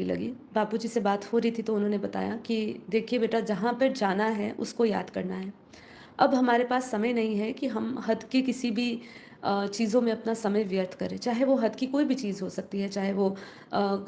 लगी। बापूजी से बात हो रही थी तो उन्होंने बताया कि देखिए बेटा, जहाँ पर जाना है उसको याद करना है। अब हमारे पास समय नहीं है कि हम हद के किसी भी चीज़ों में अपना समय व्यर्थ करें, चाहे वो हद की कोई भी चीज़ हो सकती है, चाहे वो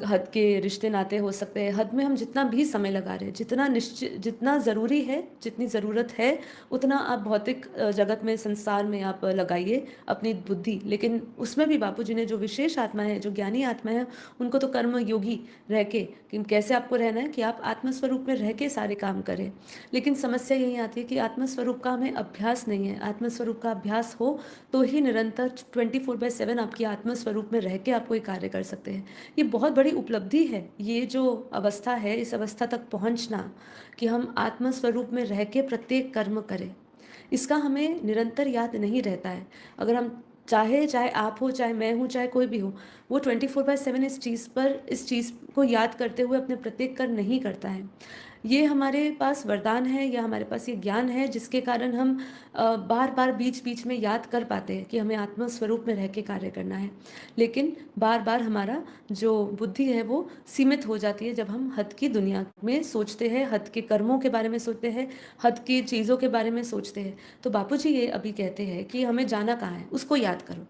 हद के रिश्ते नाते हो सकते हैं। हद में हम जितना भी समय लगा रहे हैं, जितना ज़रूरी है, जितनी ज़रूरत है, उतना आप भौतिक जगत में, संसार में आप लगाइए अपनी बुद्धि। लेकिन उसमें भी बापूजी ने जो विशेष आत्मा है, जो ज्ञानी आत्मा है, उनको तो कर्म योगी रह के, कि कैसे आपको रहना है कि आप आत्मस्वरूप में रह के सारे काम करें। लेकिन समस्या यही आती है कि आत्मस्वरूप का हमें अभ्यास नहीं है। आत्मस्वरूप का अभ्यास हो तो ही निरंतर 24/7 आपकी आत्मस्वरूप में रह के आप कोई कार्य कर सकते हैं। ये बहुत बड़ी उपलब्धि है, ये जो अवस्था है, इस अवस्था तक पहुँचना कि हम आत्मस्वरूप में रह के प्रत्येक कर्म करें। इसका हमें निरंतर याद नहीं रहता है। अगर हम चाहे आप हो, चाहे मैं हूँ, चाहे कोई भी हो, वो 24/7 इस चीज़ को याद करते हुए अपने प्रत्येक कर्म नहीं करता है। ये हमारे पास वरदान है, या हमारे पास ये ज्ञान है जिसके कारण हम बार-बार बीच-बीच में याद कर पाते हैं कि हमें आत्म स्वरूप में रह के कार्य करना है। लेकिन बार-बार हमारा जो बुद्धि है वो सीमित हो जाती है जब हम हद की दुनिया में सोचते हैं, हद के कर्मों के बारे में सोचते हैं, हद की चीज़ों के बारे में सोचते हैं। तो बापूजी ये अभी कहते हैं कि हमें जाना कहाँ है, उसको याद करो।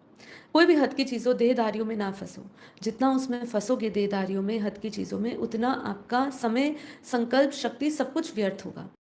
कोई भी हद की चीज़ों, देहधारियों में ना फँसो। जितना उसमें फँसोगे देहधारियों में, हद की चीज़ों में, उतना आपका समय, संकल्प शक्ति सब कुछ व्यर्थ होगा।